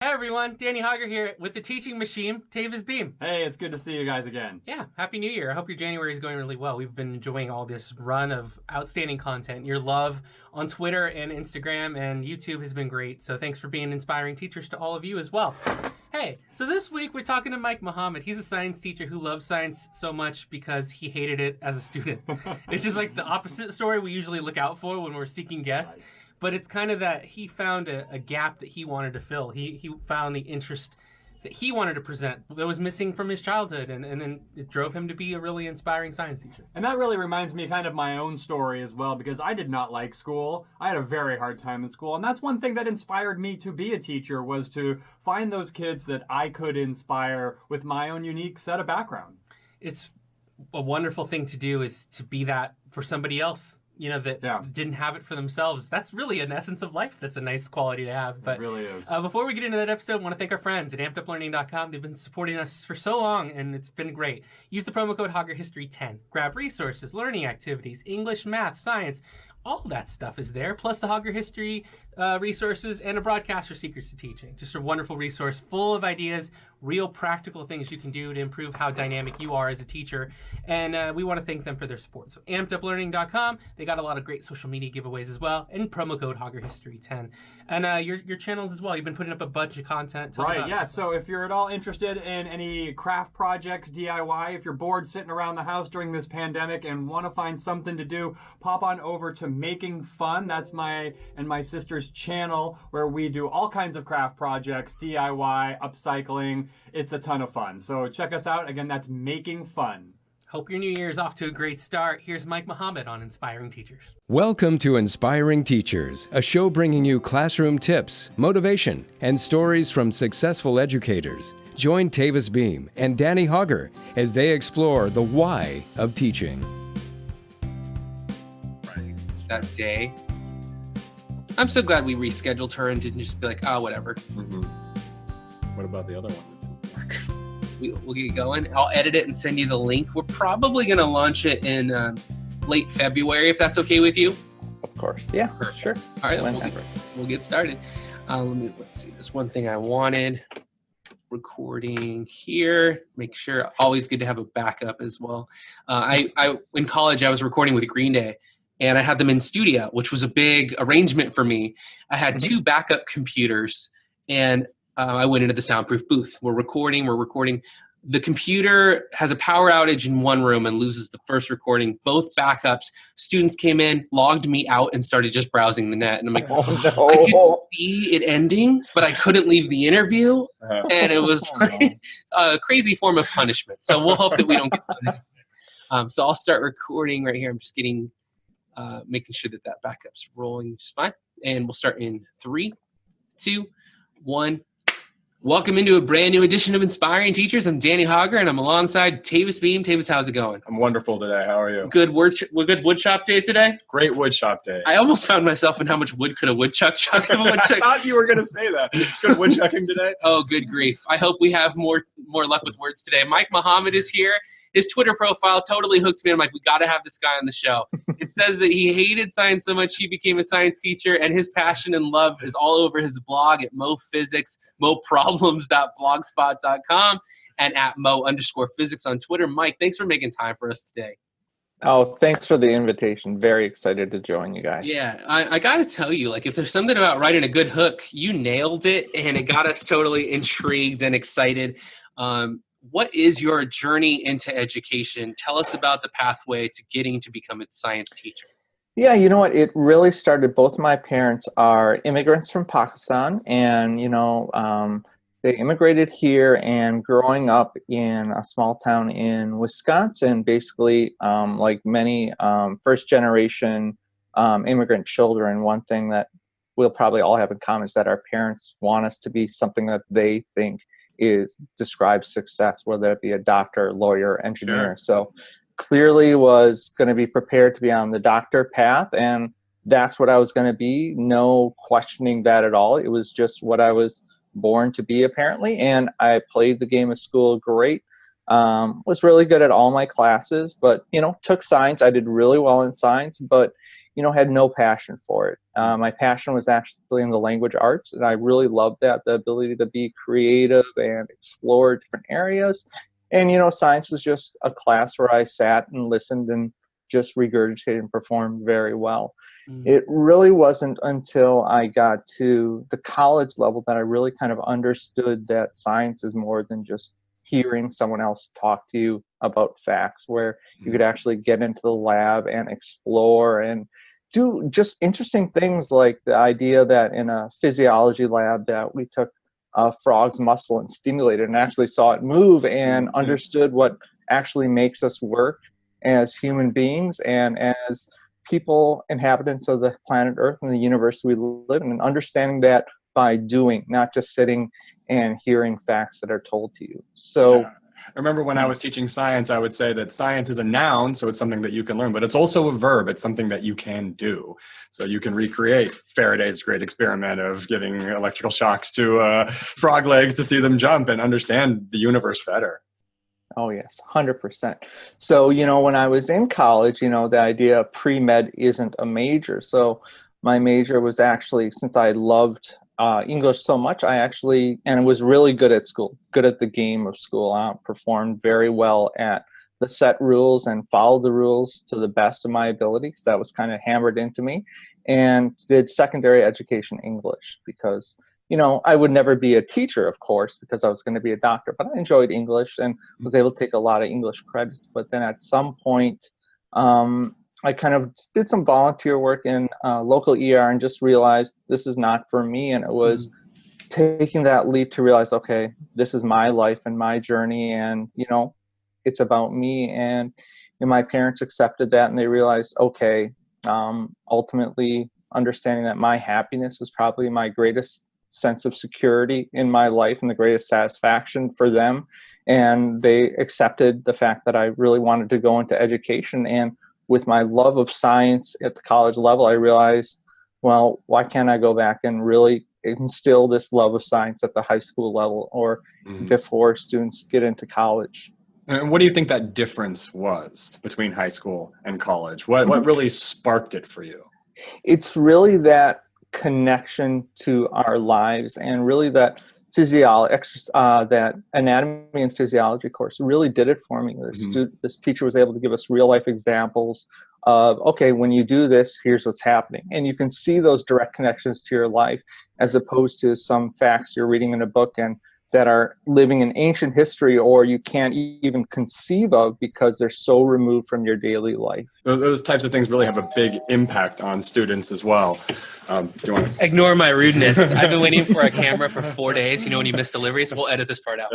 Hey everyone, Danny Hogger here with the teaching machine, Tavis Beam. Hey, it's good to see you guys again. Yeah, Happy New Year. I hope your January is going really well. We've been enjoying all this run of outstanding content. Your love on Twitter and Instagram and YouTube has been great. So thanks for being inspiring teachers to all of you as well. Hey, so this week we're talking to Mike Mohammad. He's a science teacher who loves science so much because he hated it as a student. It's just like the opposite story we usually look out for when we're seeking guests. Right. But it's kind of that he found a gap that he wanted to fill. He found the interest that he wanted to present that was missing from his childhood, and then it drove him to be a really inspiring science teacher. And that really reminds me kind of my own story as well, because I did not like school. I had a very hard time in school, and that's one thing that inspired me to be a teacher, was to find those kids that I could inspire with my own unique set of background. It's a wonderful thing to do, is to be that for somebody else, that didn't have it for themselves. That's really an essence of life. That's a nice quality to have. But it really is. Before we get into that episode, I want to thank our friends at ampeduplearning.com. They've been supporting us for so long, and it's been great. Use the promo code HoggerHistory10. Grab resources, learning activities, English, math, science. All that stuff is there, plus the Hogger History resources and a broadcaster secrets to teaching. Just a wonderful resource full of ideas, real practical things you can do to improve how dynamic you are as a teacher. And we want to thank them for their support. So ampeduplearning.com, they got a lot of great social media giveaways as well, and promo code HoggerHistory10. And your channels as well. You've been putting up a bunch of content. Right, yeah. So if you're at all interested in any craft projects, DIY, if you're bored sitting around the house during this pandemic and want to find something to do, pop on over to Making Fun. That's my and my sister's channel, where we do all kinds of craft projects, DIY, upcycling. It's a ton of fun. So check us out. Again, that's Making Fun. Hope your new year is off to a great start. Here's Mike Mohammad on Inspiring Teachers. Welcome to Inspiring Teachers, a show bringing you classroom tips, motivation, and stories from successful educators. Join Tavis Beam and Danny Hogger as they explore the why of teaching. That day, I'm so glad we rescheduled her and didn't just be like, oh, whatever. Mm-hmm. What about the other one that didn't work? We'll get going. I'll edit it and send you the link. We're probably going to launch it in late February, if that's okay with you. Of course. Yeah, Perfect. sure. All right, we'll get started. Let's see. There's one thing I wanted. Recording here. Make sure. Always good to have a backup as well. I in college, I was recording with Green Day, and I had them in studio, which was a big arrangement for me. I had two backup computers, and I went into the soundproof booth. We're recording. The computer has a power outage in one room and loses the first recording. Both backups. Students came in, logged me out, and started just browsing the net. And I'm like, oh, no. I could see it ending, but I couldn't leave the interview. And it was a crazy form of punishment. So we'll hope that we don't get punished. So I'll start recording right here. I'm just making sure that backup's rolling just fine. And we'll start in 3, 2, 1. Welcome into a brand new edition of Inspiring Teachers. I'm Danny Hogger, and I'm alongside Tavis Beam. Tavis, how's it going? I'm wonderful today. How are you? Good wood shop day today? Great wood shop day. I almost found myself in how much wood could a woodchuck chuck. I thought you were going to say that. Good woodchucking today? Oh, good grief. I hope we have more luck with words today. Mike Mohammad is here. His Twitter profile totally hooked me. I'm like, we got to have this guy on the show. It says that he hated science so much he became a science teacher, and his passion and love is all over his blog at moproblems.blogspot.com and at mo_physics on Twitter. Mike, thanks for making time for us today. Oh, thanks for the invitation. Very excited to join you guys. Yeah, I got to tell you, if there's something about writing a good hook, you nailed it, and it got us totally intrigued and excited. What is your journey into education? Tell us about the pathway to getting to become a science teacher. Yeah, you know what? It really started, both my parents are immigrants from Pakistan, and, they immigrated here, and growing up in a small town in Wisconsin, basically, like many first-generation immigrant children, one thing that we'll probably all have in common is that our parents want us to be something that they think describes success, whether it be a doctor, lawyer, engineer. Sure. So clearly was going to be prepared to be on the doctor path, and that's what I was going to be. No questioning that at all. It was just what I was born to be, apparently. And I played the game of school great. Was really good at all my classes, but took science. I did really well in science, but had no passion for it. My passion was actually in the language arts, and I really loved that, the ability to be creative and explore different areas. And, science was just a class where I sat and listened and just regurgitated and performed very well. It really wasn't until I got to the college level that I really kind of understood that science is more than just hearing someone else talk to you about facts, where you could actually get into the lab and explore and do just interesting things, like the idea that in a physiology lab that we took a frog's muscle and stimulated and actually saw it move and understood what actually makes us work as human beings and as people, inhabitants of the planet Earth and the universe we live in, and understanding that by doing, not just sitting and hearing facts that are told to you. So I remember when I was teaching science, I would say that science is a noun, so it's something that you can learn, but it's also a verb. It's something that you can do. So you can recreate Faraday's great experiment of giving electrical shocks to frog legs to see them jump and understand the universe better. Oh, yes, 100%. So, when I was in college, the idea of pre-med isn't a major. So my major was actually, since I loved English so much, and was really good at school, good at the game of school. I performed very well at the set rules and followed the rules to the best of my ability, because that was kind of hammered into me, and did secondary education English because I would never be a teacher, of course, because I was going to be a doctor, but I enjoyed English and was able to take a lot of English credits. But then at some point, I kind of did some volunteer work in local ER and just realized this is not for me. And it was taking that leap to realize, okay, this is my life and my journey, and, it's about me. And my parents accepted that, and they realized, okay, ultimately understanding that my happiness was probably my greatest sense of security in my life and the greatest satisfaction for them. And they accepted the fact that I really wanted to go into education. And with my love of science at the college level, I realized, well, why can't I go back and really instill this love of science at the high school level or before students get into college? And what do you think that difference was between high school and college? What really sparked it for you? It's really that connection to our lives, and really that that anatomy and physiology course really did it for me. This teacher was able to give us real life examples of, okay, when you do this, here's what's happening. And you can see those direct connections to your life, as opposed to some facts you're reading in a book and that are living in ancient history, or you can't even conceive of because they're so removed from your daily life. Those types of things really have a big impact on students as well. Do you want to ignore my rudeness? I've been waiting for a camera for 4 days. When you miss deliveries, we'll edit this part out.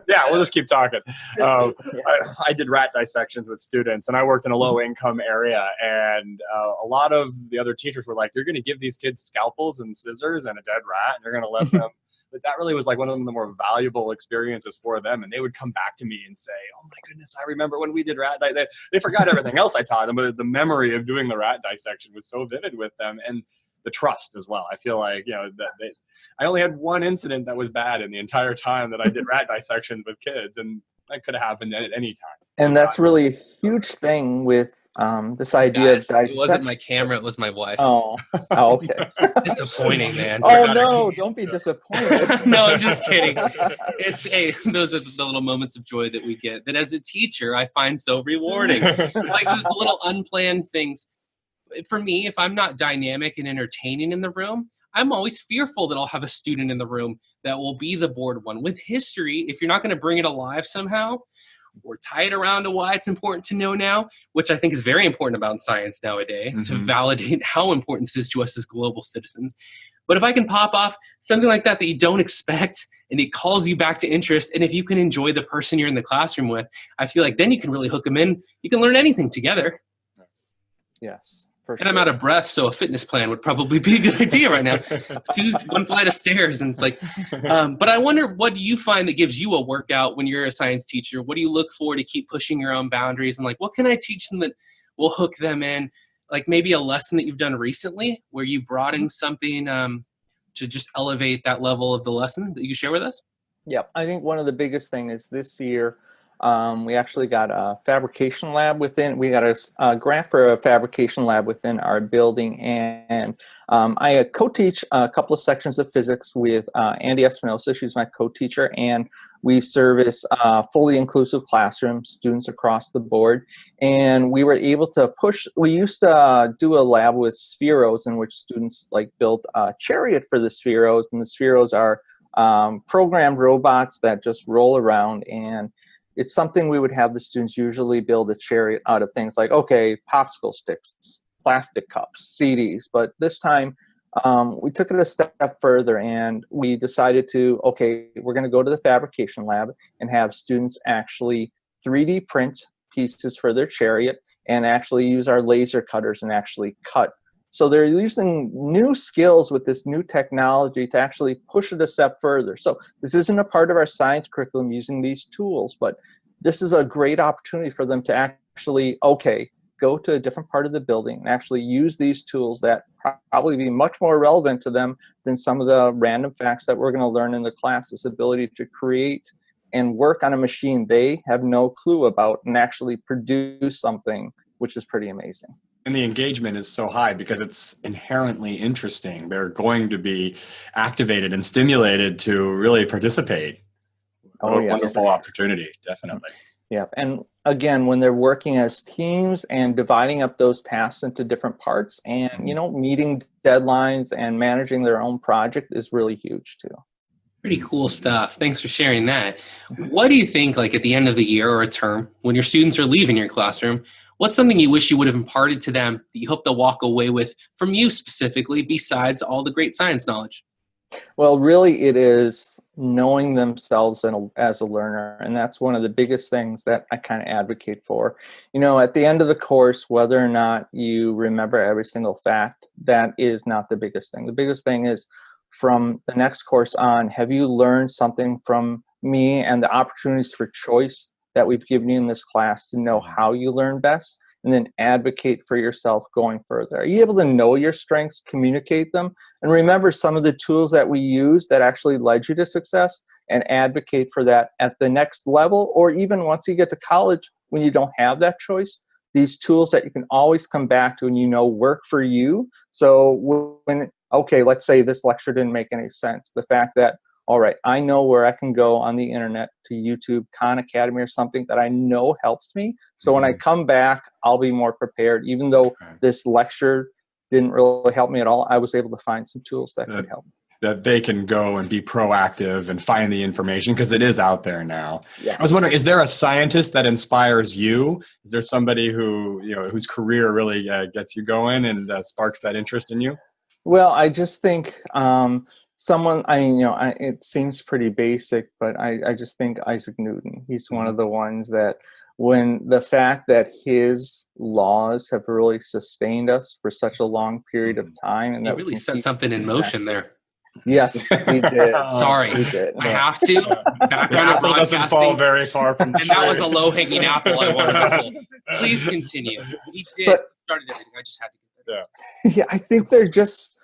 Yeah, we'll just keep talking. I did rat dissections with students, and I worked in a low-income area, and a lot of the other teachers were like, "You're going to give these kids scalpels and scissors and a dead rat, and you're going to let them." But that really was like one of the more valuable experiences for them. And they would come back to me and say, "Oh my goodness, I remember when we did rat they forgot everything else I taught them, but the memory of doing the rat dissection was so vivid with them." And the trust as well. I feel like, I only had one incident that was bad in the entire time that I did rat dissections with kids. And that could have happened at any time. And that's really a huge thing with this idea of dissection. It wasn't my camera, it was my wife. Oh, okay. Disappointing, man. Oh, no, don't be disappointed. No, I'm just kidding. Those are the little moments of joy that we get, that as a teacher, I find so rewarding. Like the little unplanned things. For me, if I'm not dynamic and entertaining in the room, I'm always fearful that I'll have a student in the room that will be the bored one. With history, if you're not going to bring it alive somehow, or tie it around to why it's important to know now, which I think is very important about science nowadays, to validate how important this is to us as global citizens. But if I can pop off something like that you don't expect, and it calls you back to interest, and if you can enjoy the person you're in the classroom with, I feel like then you can really hook them in. You can learn anything together. Yes. And I'm out of breath, so a fitness plan would probably be a good idea right now. One flight of stairs, and it's like, but I wonder, what do you find that gives you a workout when you're a science teacher? What do you look for to keep pushing your own boundaries? And like, what can I teach them that will hook them in? Like maybe a lesson that you've done recently where you brought in something to just elevate that level of the lesson that you can share with us? Yeah, I think one of the biggest things is this year, We actually got a fabrication lab within. We got a grant for a fabrication lab within our building, and I co-teach a couple of sections of physics with Andy Espinosa. She's my co-teacher, and we service fully inclusive classrooms, students across the board. And we were able to push. We used to do a lab with spheros, in which students like built a chariot for the spheros, and the spheros are programmed robots that just roll around, and it's something we would have the students usually build a chariot out of things like, okay, popsicle sticks, plastic cups, CDs. But this time we took it a step further, and we decided to, okay, we're going to go to the fabrication lab and have students actually 3D print pieces for their chariot and actually use our laser cutters and actually cut. So they're using new skills with this new technology to actually push it a step further. So this isn't a part of our science curriculum using these tools, but this is a great opportunity for them to actually, okay, go to a different part of the building and actually use these tools that probably be much more relevant to them than some of the random facts that we're going to learn in the class. This ability to create and work on a machine they have no clue about and actually produce something, which is pretty amazing. And the engagement is so high because it's inherently interesting. They're going to be activated and stimulated to really participate. Oh, yes. Wonderful opportunity, definitely. Yeah, and again, when they're working as teams and dividing up those tasks into different parts and, meeting deadlines and managing their own project is really huge too. Pretty cool stuff. Thanks for sharing that. What do you think, like at the end of the year or a term, when your students are leaving your classroom, what's something you wish you would have imparted to them that you hope they'll walk away with from you specifically, besides all the great science knowledge? Well, really, it is knowing themselves as a learner. And that's one of the biggest things that I kind of advocate for. At the end of the course, whether or not you remember every single fact, that is not the biggest thing. The biggest thing is from the next course on, have you learned something from me and the opportunities for choice that we've given you in this class to know how you learn best, and then advocate for yourself going further? Are you able to know your strengths, communicate them, and remember some of the tools that we use that actually led you to success, and advocate for that at the next level, or even once you get to college when you don't have that choice? These tools that you can always come back to and work for you. So when, okay, let's say this lecture didn't make any sense, the fact that, all right, I know where I can go on the internet to YouTube, Khan Academy or something that I know helps me. So when I come back, I'll be more prepared. Even though this lecture didn't really help me at all, I was able to find some tools that could help. That they can go and be proactive and find the information because it is out there now. Yeah. I was wondering, is there a scientist that inspires you? Is there somebody who, whose career really gets you going and sparks that interest in you? Well, I just think someone, it seems pretty basic, but I just think Isaac Newton. He's one of the ones that when the fact that his laws have really sustained us for such a long period of time. And He that really set something in motion there. Yes, he did. Sorry, He did. I have to. Background Apple doesn't fall broadcasting. very far from the And that tree. was a low-hanging apple I wanted to pull. Please continue. He did started everything. I just had to get that. Yeah, I think they're just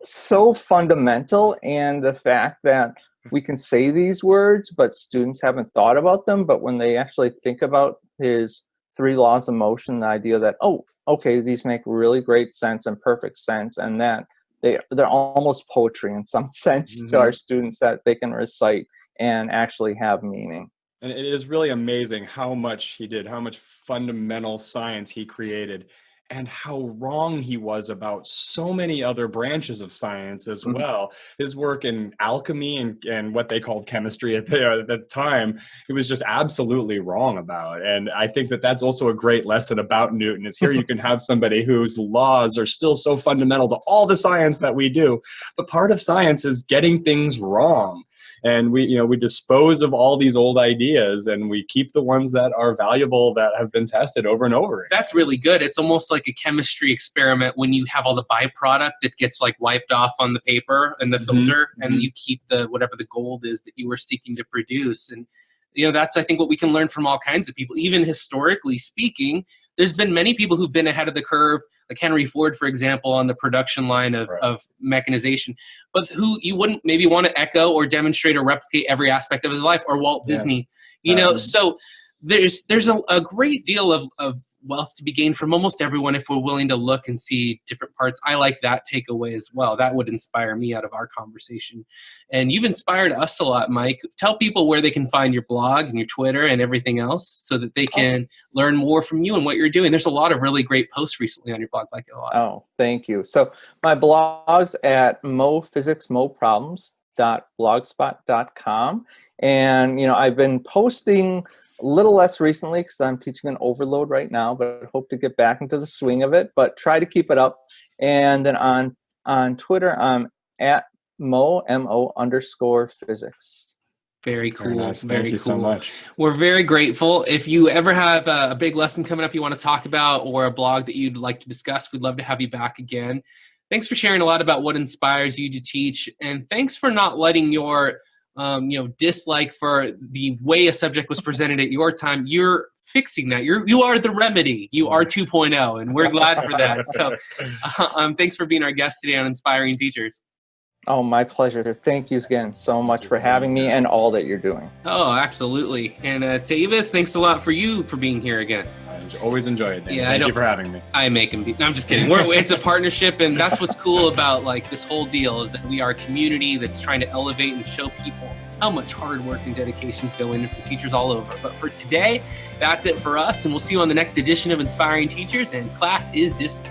so fundamental, and the fact that we can say these words, but students haven't thought about them. But when they actually think about his 3 laws of motion, the idea that, oh, okay, these make really great sense and perfect sense, and that they're almost poetry in some sense to our students that they can recite and actually have meaning. And it is really amazing how much he did, how much fundamental science he created, and how wrong he was about so many other branches of science as well. His work in alchemy and what they called chemistry at the time, he was just absolutely wrong about. And I think that that's also a great lesson about Newton, is here you can have somebody whose laws are still so fundamental to all the science that we do. But part of science is getting things wrong. And we dispose of all these old ideas and we keep the ones that are valuable, that have been tested over and over again. That's really good. It's almost like a chemistry experiment when you have all the byproduct that gets like wiped off on the paper and the filter, and you keep the whatever the gold is that you were seeking to produce. And that's, I think, what we can learn from all kinds of people. Even historically speaking, there's been many people who've been ahead of the curve, like Henry Ford, for example, on the production line of mechanization, but who you wouldn't maybe want to echo or demonstrate or replicate every aspect of his life, or Walt Disney. You know, so there's a great deal of wealth to be gained from almost everyone if we're willing to look and see different parts. I like that takeaway as well. That would inspire me out of our conversation. And you've inspired us a lot, Mike. Tell people where they can find your blog and your Twitter and everything else so that they can learn more from you and what you're doing. There's a lot of really great posts recently on your blog. Like it a lot. Oh, thank you. So my blog's at mophysicsmoproblems.blogspot.com. And, you know, I've been posting a little less recently because I'm teaching an overload right now, but I hope to get back into the swing of it, but try to keep it up. And then on Twitter, I'm at mo_physics. Very cool. Very nice. Very Thank you cool. so much. We're very grateful. If you ever have a big lesson coming up you want to talk about or a blog that you'd like to discuss, we'd love to have you back again. Thanks for sharing a lot about what inspires you to teach. And thanks for not letting your dislike for the way a subject was presented at your time. You're fixing that. You are the remedy. You are 2.0, and we're glad for that. So thanks for being our guest today on Inspiring Teachers. Oh, my pleasure. Thank you again so much for having me and all that you're doing. Oh, absolutely. And Tavis, thanks a lot for being here again. I always enjoy it. Yeah, Thank you for having me. I make them. I'm just kidding. It's a partnership, and that's what's cool about like this whole deal is that we are a community that's trying to elevate and show people how much hard work and dedications go in from teachers all over. But for today, that's it for us, and we'll see you on the next edition of Inspiring Teachers, and class is dismissed.